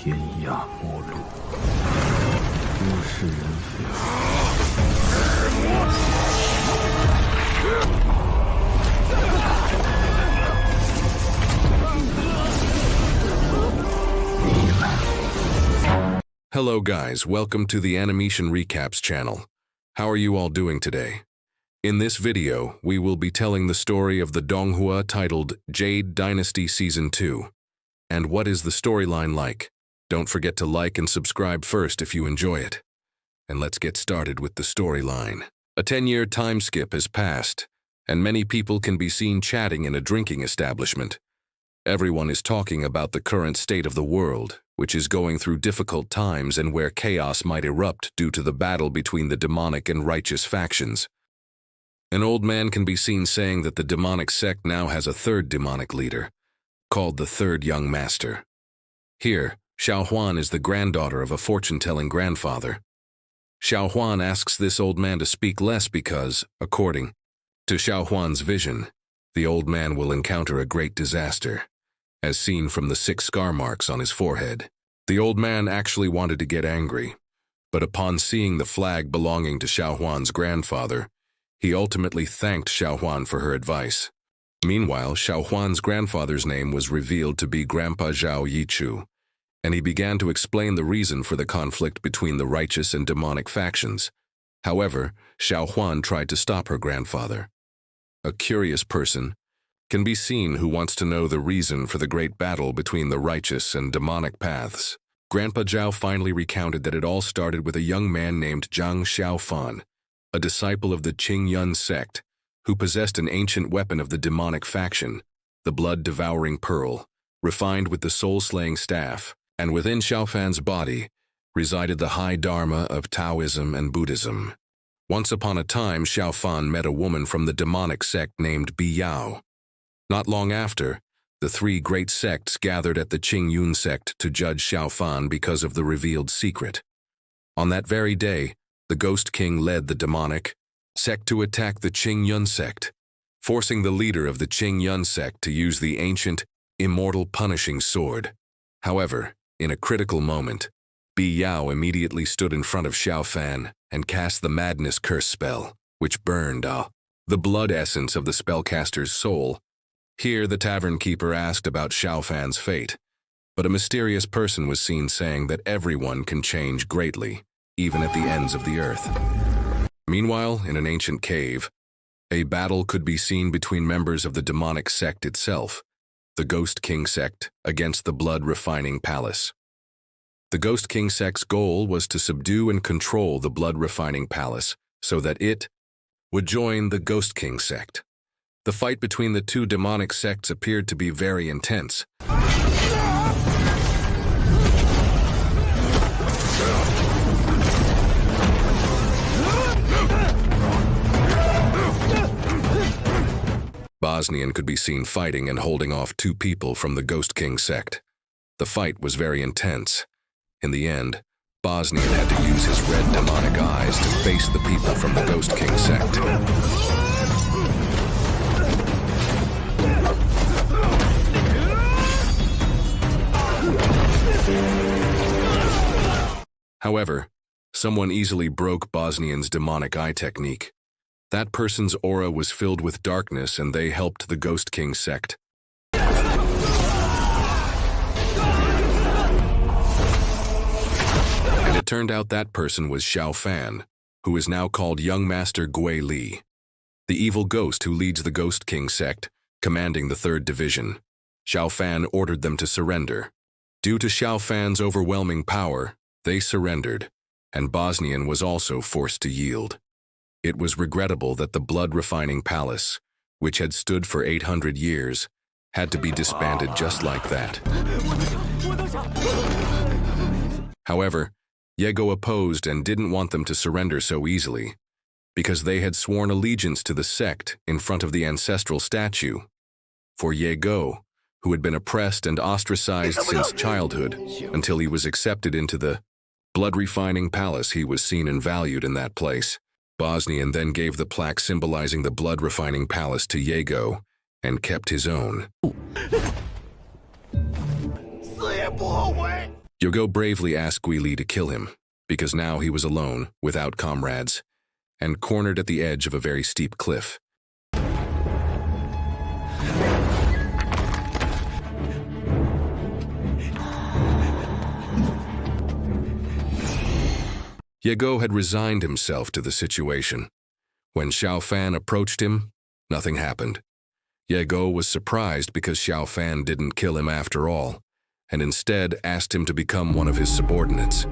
天涯陌路，物是人非。Hello guys, welcome to the Animation Recaps channel. How are you all doing today? In this video, we will be telling the story of the Donghua titled Jade Dynasty Season 2. And what is the storyline like? Don't forget to like and subscribe first if you enjoy it. And let's get started with the storyline. A 10-year time skip has passed, and many people can be seen chatting in a drinking establishment. Everyone is talking about the current state of the world, which is going through difficult times and where chaos might erupt due to the battle between the demonic and righteous factions. An old man can be seen saying that the demonic sect now has a third demonic leader, called the Third Young Master. Here, Xiao Huan is the granddaughter of a fortune-telling grandfather. Xiao Huan asks this old man to speak less because, according to Xiao Huan's vision, the old man will encounter a great disaster, as seen from the 6 scar marks on his forehead. The old man actually wanted to get angry, but upon seeing the flag belonging to Xiao Huan's grandfather, he ultimately thanked Xiao Huan for her advice. Meanwhile, Xiao Huan's grandfather's name was revealed to be Grandpa Zhao Yichu, and he began to explain the reason for the conflict between the righteous and demonic factions. However, Xiao Huan tried to stop her grandfather. A curious person can be seen who wants to know the reason for the great battle between the righteous and demonic paths. Grandpa Zhao finally recounted that it all started with a young man named Zhang Xiaofan, a disciple of the Qingyun sect, who possessed an ancient weapon of the demonic faction, the blood-devouring pearl, refined with the soul-slaying staff, and within Xiaofan's body resided the high dharma of Taoism and Buddhism. Once upon a time, Xiaofan met a woman from the demonic sect named Biyao. Not long after, the 3 great sects gathered at the Qingyun sect to judge Xiaofan because of the revealed secret. On that very day, the Ghost King led the demonic sect to attack the Qingyun sect, forcing the leader of the Qingyun sect to use the ancient, immortal punishing sword. However, in a critical moment, Biyao immediately stood in front of Xiaofan and cast the Madness Curse spell, which burned the blood essence of the spellcaster's soul. Here, the tavern keeper asked about Xiaofan's fate, but a mysterious person was seen saying that everyone can change greatly, even at the ends of the earth. Meanwhile, in an ancient cave, a battle could be seen between members of the demonic sect itself, the Ghost King sect against the Blood Refining Palace. The Ghost King sect's goal was to subdue and control the Blood Refining Palace so that it would join the Ghost King sect. The fight between the 2 demonic sects appeared to be very intense. Bosnian could be seen fighting and holding off 2 people from the Ghost King sect. The fight was very intense. In the end, Bosnian had to use his red demonic eyes to face the people from the Ghost King sect. However, someone easily broke Bosnian's demonic eye technique. That person's aura was filled with darkness and they helped the Ghost King sect. And it turned out that person was Xiaofan, who is now called Young Master Gui Li, the evil ghost who leads the Ghost King sect, commanding the 3rd Division. Xiaofan ordered them to surrender. Due to Xiaofan's overwhelming power, they surrendered, and Bosnian was also forced to yield. It was regrettable that the Blood Refining Palace, which had stood for 800 years, had to be disbanded just like that. However, Yego opposed and didn't want them to surrender so easily, because they had sworn allegiance to the sect in front of the ancestral statue. For Yego, who had been oppressed and ostracized since childhood until he was accepted into the Blood Refining Palace, he was seen and valued in that place. Bosnian then gave the plaque symbolizing the Blood Refining Palace to Yego and kept his own. Yago bravely asked Guili to kill him, because now he was alone, without comrades, and cornered at the edge of a very steep cliff. Yago had resigned himself to the situation. When Xiao Fan approached him, nothing happened. Yago was surprised because Xiao Fan didn't kill him after all, and instead asked him to become one of his subordinates.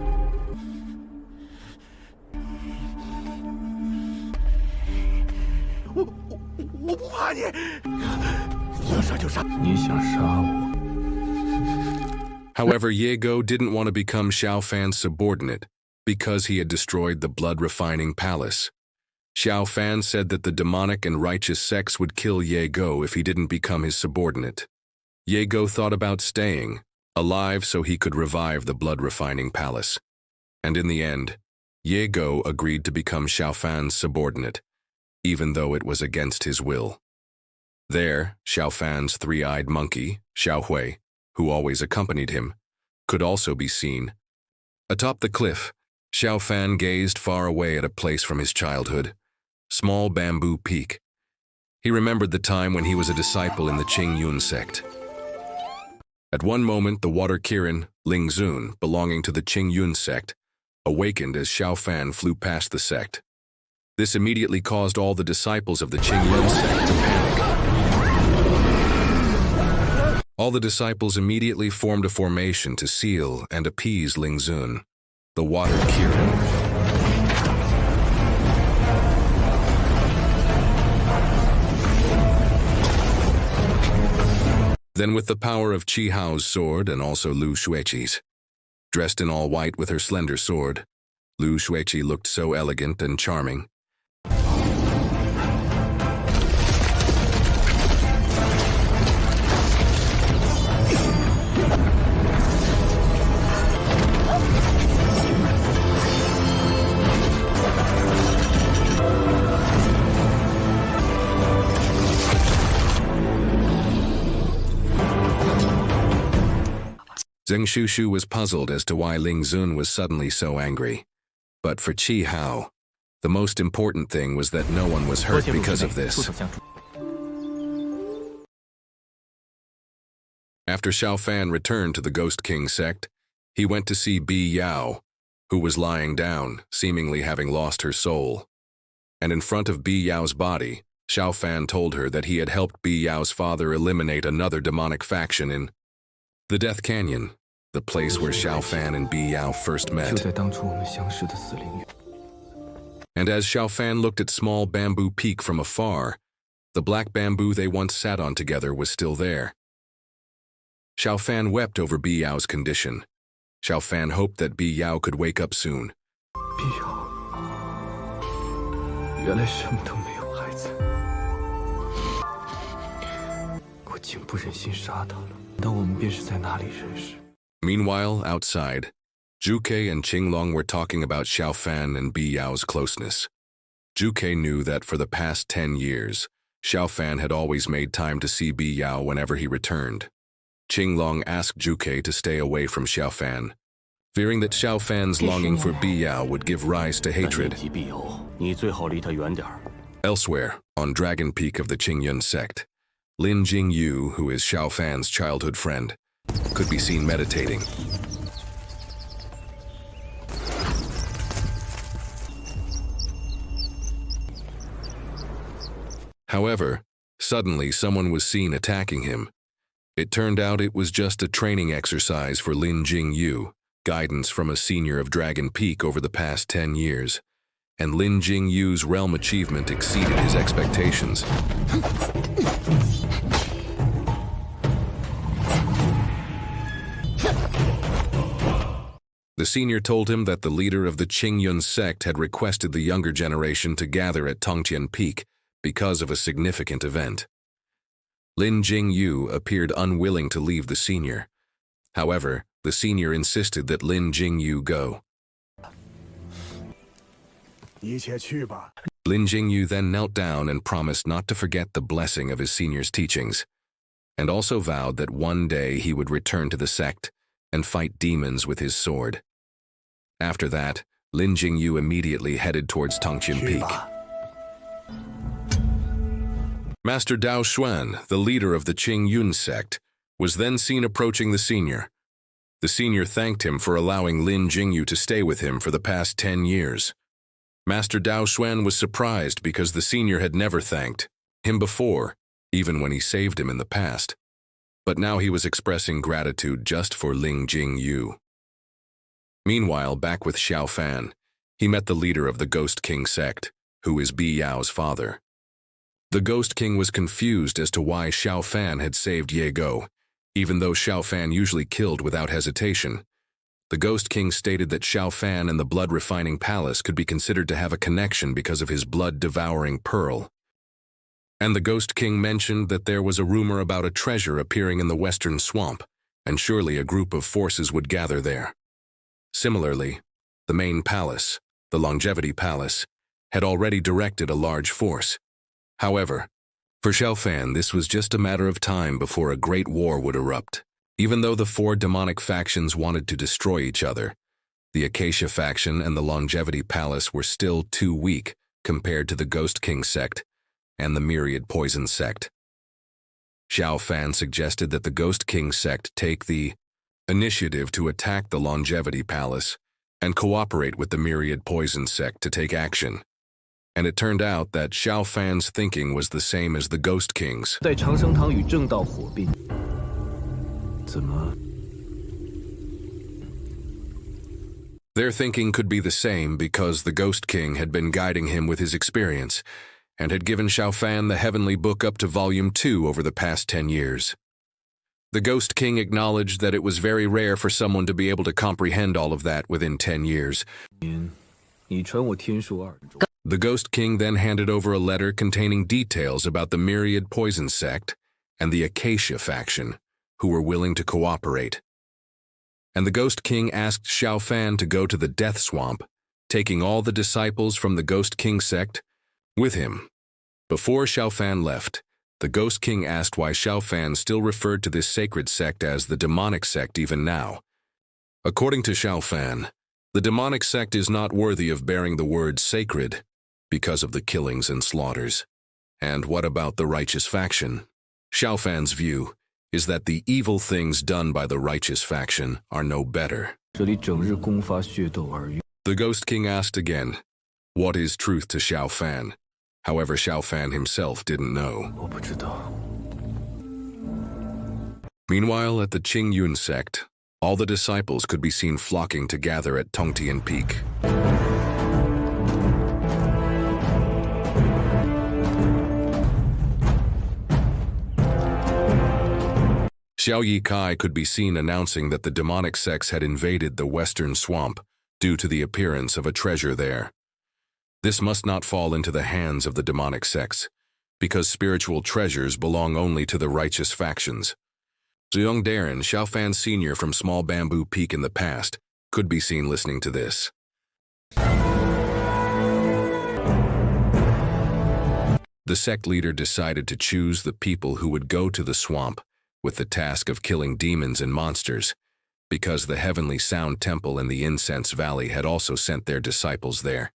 However, Yago didn't want to become Xiao Fan's subordinate because he had destroyed the blood-refining palace. Xiao Fan said that the demonic and righteous sects would kill Yago if he didn't become his subordinate. Yago thought about staying, alive so he could revive the blood-refining palace. And in the end, Yago agreed to become Xiao Fan's subordinate, even though it was against his will. There, Xiao Fan's three-eyed monkey, Xiao Hui, who always accompanied him, could also be seen. Atop the cliff, Xiao Fan gazed far away at a place from his childhood, Small Bamboo Peak. He remembered the time when he was a disciple in the Qingyun sect. At one moment, the water Kirin, Ling Zun, belonging to the Qingyun sect, awakened as Xiao Fan flew past the sect. This immediately caused all the disciples of the Qingyun sect to panic. All the disciples immediately formed a formation to seal and appease Ling Zun, the water Kirin. Then with the power of Qi Hao's sword and also Lu Xueqi's, dressed in all white with her slender sword, Lu Xueqi looked so elegant and charming. Zheng Shushu was puzzled as to why Ling Zun was suddenly so angry. But for Qi Hao, the most important thing was that no one was hurt because of this. After Xiao Fan returned to the Ghost King sect, he went to see Bi Yao, who was lying down, seemingly having lost her soul. And in front of Bi Yao's body, Xiao Fan told her that he had helped Bi Yao's father eliminate another demonic faction in the Death Canyon, the place where Xiao Fan and Bi Yao first met. And as Xiao Fan looked at Small Bamboo Peak from afar, the black bamboo they once sat on together was still there. Xiao Fan wept over Bi Yao's condition. Xiao Fan hoped that Bi Yao could wake up soon. Meanwhile, outside, Zhuke and Qinglong were talking about Xiao Fan and Bi Yao's closeness. Zhuke knew that for the past 10 years, Xiao Fan had always made time to see Bi Yao whenever he returned. Qinglong asked Zhuke to stay away from Xiao Fan, fearing that Xiao Fan's longing for Bi Yao would give rise to hatred. Elsewhere, on Dragon Peak of the Qingyun sect, Lin Jingyu, who is Xiao Fan's childhood friend, could be seen meditating. However, suddenly someone was seen attacking him. It turned out it was just a training exercise for Lin Jingyu, guidance from a senior of Dragon Peak over the past 10 years, and Lin Jingyu's realm achievement exceeded his expectations. The senior told him that the leader of the Qingyun sect had requested the younger generation to gather at Tongtian Peak because of a significant event. Lin Jingyu appeared unwilling to leave the senior. However, the senior insisted that Lin Jingyu go. Lin Jingyu then knelt down and promised not to forget the blessing of his senior's teachings, and also vowed that one day he would return to the sect and fight demons with his sword. After that, Lin Jingyu immediately headed towards Tongqin Peak. Master Dao Xuan, the leader of the Qing Yun sect, was then seen approaching the senior. The senior thanked him for allowing Lin Jingyu to stay with him for the past 10 years. Master Dao Xuan was surprised because the senior had never thanked him before, even when he saved him in the past. But now he was expressing gratitude just for Lin Jingyu. Meanwhile, back with Xiao Fan, he met the leader of the Ghost King sect, who is Bi Yao's father. The Ghost King was confused as to why Xiao Fan had saved Ye Go, even though Xiao Fan usually killed without hesitation. The Ghost King stated that Xiao Fan and the blood-refining palace could be considered to have a connection because of his blood-devouring pearl. And the Ghost King mentioned that there was a rumor about a treasure appearing in the western swamp, and surely a group of forces would gather there. Similarly, the main palace, the Longevity Palace, had already directed a large force. However, for Xiao Fan, this was just a matter of time before a great war would erupt. Even though the 4 demonic factions wanted to destroy each other, the Acacia faction and the Longevity Palace were still too weak compared to the Ghost King sect and the Myriad Poison sect. Xiao Fan suggested that the Ghost King sect take the initiative to attack the Longevity Palace and cooperate with the Myriad Poison sect to take action. And it turned out that Xiao Fan's thinking was the same as the Ghost King's. 在长生堂与正道火并，怎么？ Their thinking could be the same because the Ghost King had been guiding him with his experience and had given Xiao Fan the Heavenly Book up to Volume 2 over the past 10 years. The Ghost King acknowledged that it was very rare for someone to be able to comprehend all of that within 10 years. 你传我天数2。 The Ghost King then handed over a letter containing details about the Myriad Poison sect and the Acacia faction, who were willing to cooperate. And the Ghost King asked Xiao Fan to go to the Death Swamp, taking all the disciples from the Ghost King sect with him. Before Xiao Fan left, the Ghost King asked why Xiao Fan still referred to this sacred sect as the demonic sect even now. According to Xiao Fan, the demonic sect is not worthy of bearing the word sacred because of the killings and slaughters. And what about the righteous faction? Xiao Fan's view is that the evil things done by the righteous faction are no better. 这里整日攻伐血斗而已。 The Ghost King asked again, what is truth to Xiao Fan? However, Xiao Fan himself didn't know. 我不知道。 Meanwhile, at the Qing Yun sect, all the disciples could be seen flocking to gather at Tongtian Peak. Xiao Yi Kai could be seen announcing that the demonic sects had invaded the western swamp due to the appearance of a treasure there. This must not fall into the hands of the demonic sects, because spiritual treasures belong only to the righteous factions. Zhuang Darren, Xiao Fan Sr. from Small Bamboo Peak in the past, could be seen listening to this. The sect leader decided to choose the people who would go to the swamp with the task of killing demons and monsters, because the Heavenly Sound Temple in the Incense Valley had also sent their disciples there.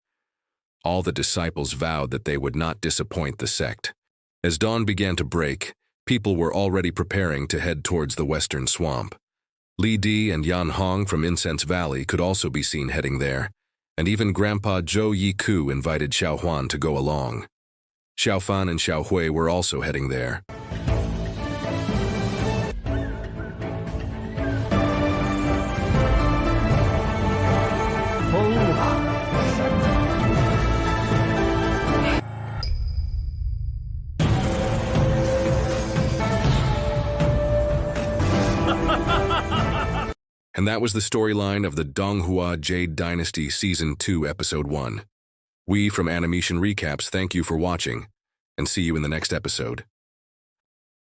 All the disciples vowed that they would not disappoint the sect. As dawn began to break, people were already preparing to head towards the western swamp. Li Di and Yan Hong from Incense Valley could also be seen heading there, and even Grandpa Zhou Yiku invited Xiao Huan to go along. Xiao Fan and Xiao Hui were also heading there. And that was the storyline of the Donghua Jade Dynasty Season 2, Episode 1. We from Animation Recaps thank you for watching, and see you in the next episode.